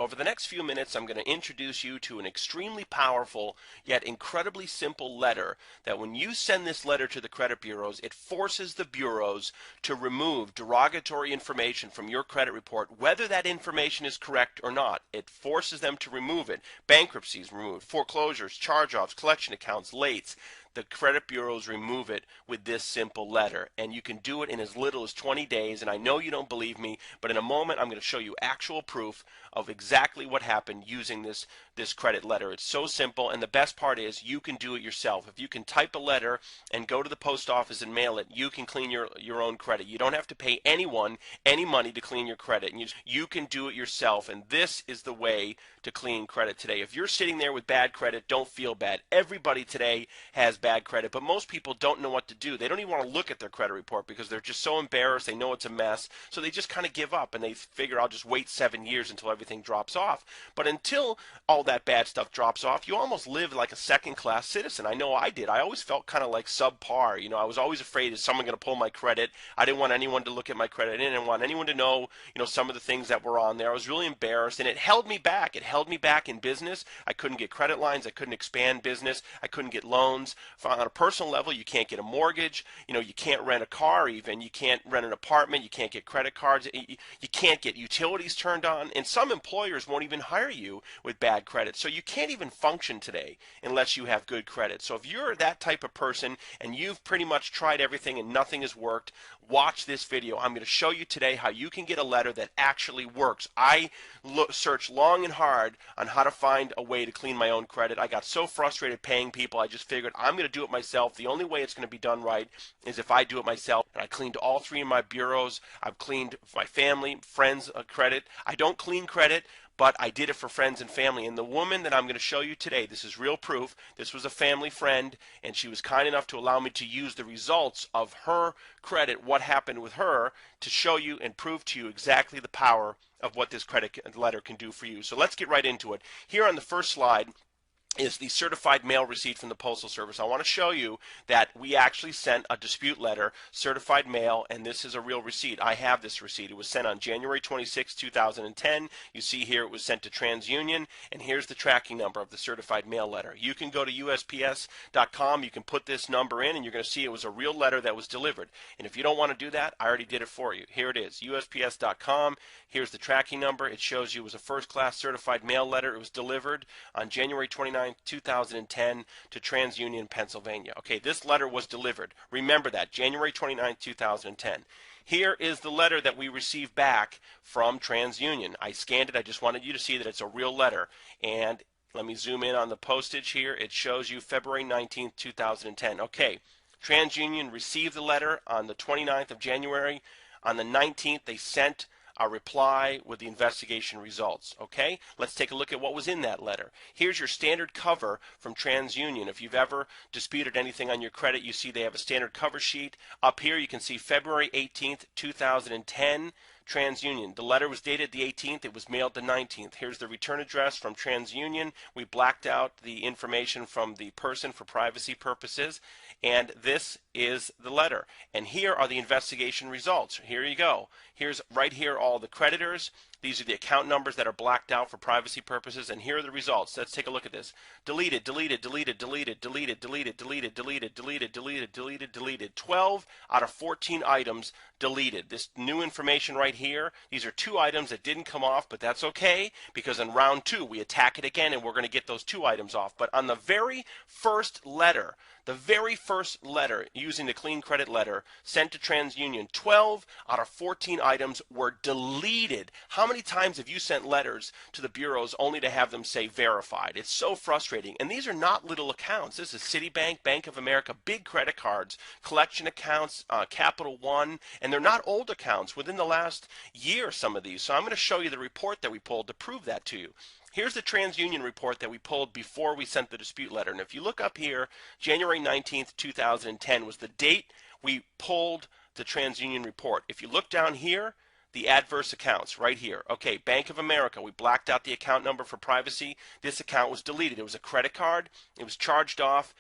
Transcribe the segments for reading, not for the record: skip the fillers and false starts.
over the next few minutes, I'm going to introduce you to an extremely powerful yet incredibly simple letter that when you send this letter to the credit bureaus, it forces the bureaus to remove derogatory information from your credit report, whether that information is correct or not. It forces them to remove it. Bankruptcies removed, foreclosures, charge-offs, collection accounts, lates. The credit bureaus remove it with this simple letter, and you can do it in as little as 20 days. And I know you don't believe me, but in a moment I'm going to show you actual proof of exactly what happened using this credit letter. It's so simple, and the best part is you can do it yourself. If you can type a letter and go to the post office and mail it, you can clean your own credit. You don't have to pay anyone any money to clean your credit, and you can do it yourself. And this is the way to clean credit today. If you're sitting there with bad credit, don't feel bad. Everybody today has bad credit, but most people don't know what to do. They don't even want to look at their credit report because they're just so embarrassed. They know it's a mess, so they just kind of give up and they figure, I'll just wait 7 years until everything drops off. But until all that bad stuff drops off, you almost live like a second-class citizen. I know I did. I always felt kind of like subpar. You know, I was always afraid, is someone going to pull my credit? I didn't want anyone to look at my credit. I didn't want anyone to know, some of the things that were on there. I was really embarrassed, and it held me back. It held me back in business. I couldn't get credit lines. I couldn't expand business. I couldn't get loans. On a personal level, you can't get a mortgage. You can't rent a car even. You can't rent an apartment. You can't get credit cards. You can't get utilities turned on. And some employers won't even hire you with bad credit. So you can't even function today unless you have good credit. So if you're that type of person and you've pretty much tried everything and nothing has worked, watch this video. I'm going to show you today how you can get a letter that actually works. I searched long and hard on how to find a way to clean my own credit. I got so frustrated paying people, I just figured I'm going to do it myself. The only way it's going to be done right is if I do it myself. And I cleaned all 3 of my bureaus. I've cleaned my family, friends' credit. I don't clean credit, but I did it for friends and family. And the woman that I'm going to show you today, this is real proof. This was a family friend, and she was kind enough to allow me to use the results of her credit, what happened with her, to show you and prove to you exactly the power of what this credit letter can do for you. So let's get right into it. Here on the first slide is the certified mail receipt from the Postal Service. I want to show you that we actually sent a dispute letter, certified mail, and this is a real receipt. I have this receipt. It was sent on January 26, 2010. You see here it was sent to TransUnion, and here's the tracking number of the certified mail letter. You can go to USPS.com, you can put this number in, and you're going to see it was a real letter that was delivered. And if you don't want to do that, I already did it for you. Here it is, USPS.com. Here's the tracking number. It shows you it was a first-class certified mail letter. It was delivered on January 29, 2010 to TransUnion, Pennsylvania. Okay, this letter was delivered. Remember that, January 29, 2010. Here is the letter that we received back from TransUnion. I scanned it. I just wanted you to see that it's a real letter. And let me zoom in on the postage here. It shows you February 19, 2010. Okay, TransUnion received the letter on the 29th of January. On the 19th, they sent a reply with the investigation results. Okay, let's take a look at what was in that letter. Here's your standard cover from TransUnion. If you've ever disputed anything on your credit, you see they have a standard cover sheet. Up here you can see February 18th, 2010. TransUnion. The letter was dated the 18th. It was mailed the 19th. Here's the return address from TransUnion. We blacked out the information from the person for privacy purposes. And this is the letter. And here are the investigation results. Here you go. Here's right here all the creditors. These are the account numbers that are blacked out for privacy purposes, and here are the results. Let's take a look at this. Deleted, deleted, deleted, deleted, deleted, deleted, deleted, deleted, deleted, deleted, deleted, deleted. 12 out of 14 items deleted. This new information right here, these are 2 items that didn't come off, but that's okay, because in round 2 we attack it again and we're going to get those 2 items off. But on the very first letter, using the clean credit letter sent to TransUnion, 12 out of 14 items were deleted. How many times have you sent letters to the bureaus only to have them say verified? It's so frustrating. And these are not little accounts. This is Citibank, Bank of America, big credit cards, collection accounts, Capital One, and they're not old accounts. Within the last year, some of these. So I'm going to show you the report that we pulled to prove that to you. Here's the TransUnion report that we pulled before we sent the dispute letter. And if you look up here, January 19th, 2010 was the date we pulled the TransUnion report. If you look down here, the adverse accounts right here. Okay, Bank of America, we blacked out the account number for privacy. This account was deleted. It was a credit card. It was charged off.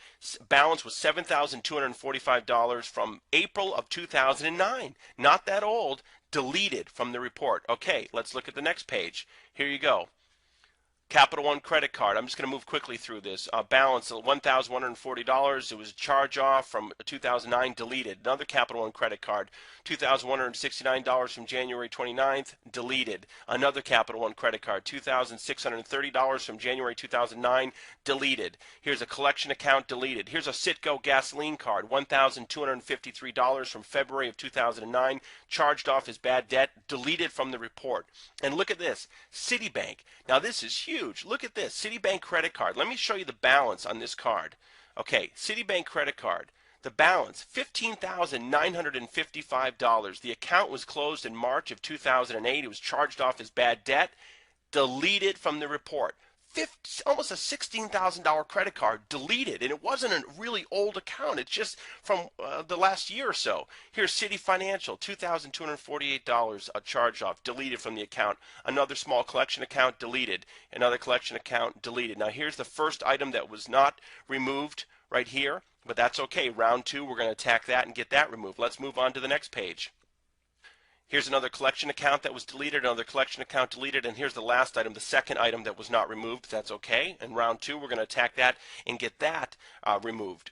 Balance was $7,245 from April of 2009. Not that old. Deleted from the report. Okay, let's look at the next page. Here you go. Capital One credit card. I'm just going to move quickly through this. Balance of $1,140. It was a charge off from 2009, deleted. Another Capital One credit card, $2,169 from January 29th, deleted. Another Capital One credit card, $2,630 from January 2009, deleted. Here's a collection account, deleted. Here's a Citgo gasoline card, $1,253 from February of 2009, charged off as bad debt, deleted from the report. And look at this, Citibank. Now this is huge. Look at this, Citibank credit card. Let me show you the balance on this card. Okay, Citibank credit card. The balance, $15,955. The account was closed in March of 2008. It was charged off as bad debt, deleted from the report. Almost a $16,000 credit card, deleted, and it wasn't a really old account. It's just from the last year or so. Here's Citi Financial, $2,248, a charge off, deleted from the account. Another small collection account, deleted. Another collection account, deleted. Now here's the first item that was not removed right here, but that's okay. Round two, we're going to attack that and get that removed. Let's move on to the next page. Here's another collection account that was deleted, another collection account deleted, and here's the last item, the second item that was not removed. That's okay. In round two, we're going to attack that and get that removed.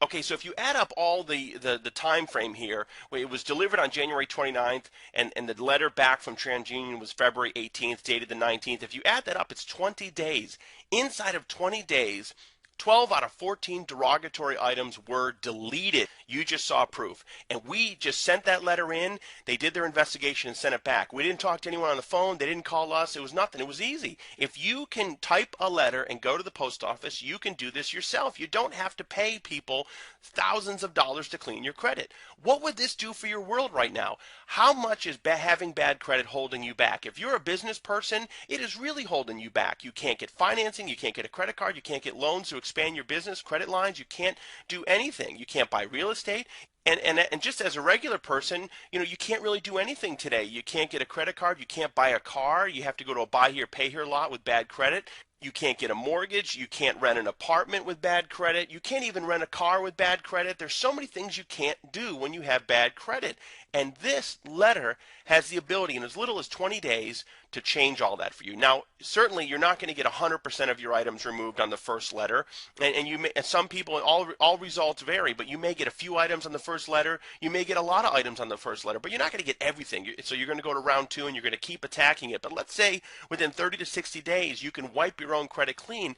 Okay, so if you add up all the time frame here, it was delivered on January 29th, and the letter back from TransUnion was February 18th, dated the 19th. If you add that up, it's 20 days. Inside of 20 days, 12 out of 14 derogatory items were deleted. You just saw proof. And we just sent that letter in. They did their investigation and sent it back. We didn't talk to anyone on the phone. They didn't call us. It was nothing. It was easy. If you can type a letter and go to the post office, you can do this yourself. You don't have to pay people thousands of dollars to clean your credit. What would this do for your world right now? How much is having bad credit holding you back? If you're a business person, it is really holding you back. You can't get financing. You can't get a credit card. You can't get loans to expand your business, credit lines. You can't do anything. You can't buy real estate. And just as a regular person, you can't really do anything today. You can't get a credit card. You can't buy a car. You have to go to a buy here, pay here lot with bad credit. You can't get a mortgage. You can't rent an apartment with bad credit. You can't even rent a car with bad credit. There's so many things you can't do when you have bad credit. And this letter has the ability in as little as 20 days to change all that for you. Now, certainly you're not going to get 100% of your items removed on the first letter. And some people, all results vary, but you may get a few items on the first letter. You may get a lot of items on the first letter, but you're not going to get everything. So you're going to go to round two and you're going to keep attacking it. But let's say within 30 to 60 days, you can wipe your own credit clean.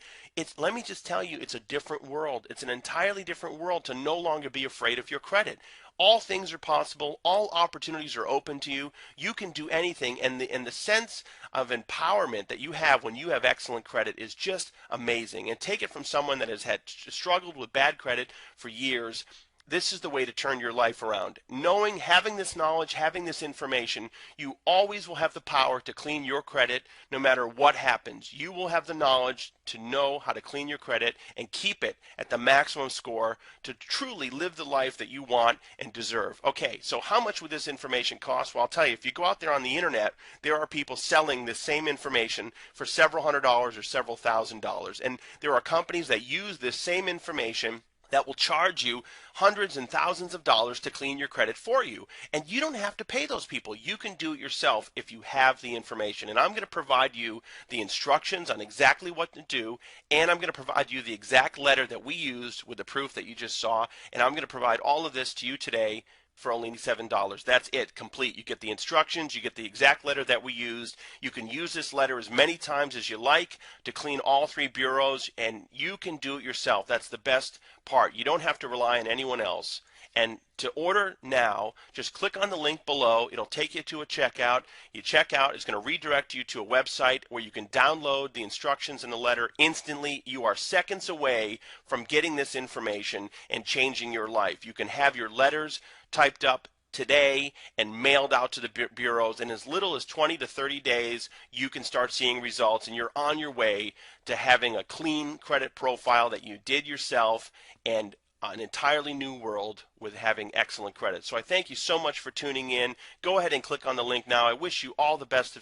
Let me just tell you, it's a different world. It's an entirely different world to no longer be afraid of your credit. All things are possible. All opportunities are open to you. You can do anything, and the sense of empowerment that you have when you have excellent credit is just amazing. And take it from someone that has struggled with bad credit for years. This is the way to turn your life around. Having this knowledge, having this information, you always will have the power to clean your credit no matter what happens. You will have the knowledge to know how to clean your credit and keep it at the maximum score to truly live the life that you want and deserve. Okay, so how much would this information cost? Well, I'll tell you, if you go out there on the internet, there are people selling this same information for several $100s or several $1,000s. And there are companies that use this same information that will charge you hundreds and thousands of dollars to clean your credit for you. And you don't have to pay those people. You can do it yourself if you have the information. And I'm going to provide you the instructions on exactly what to do, and I'm going to provide you the exact letter that we used with the proof that you just saw. And I'm going to provide all of this to you today for only $7. That's it, complete. You get the instructions, you get the exact letter that we used. You can use this letter as many times as you like to clean all three bureaus, and you can do it yourself. That's the best part. You don't have to rely on anyone else. And to order now, just click on the link below. It'll take you to a checkout. You check out, it's going to redirect you to a website where you can download the instructions in the letter instantly. You are seconds away from getting this information and changing your life. You can have your letters typed up today and mailed out to the bureaus. In as little as 20 to 30 days, you can start seeing results, and you're on your way to having a clean credit profile that you did yourself and an entirely new world with having excellent credit. So I thank you so much for tuning in. Go ahead and click on the link now. I wish you all the best of success.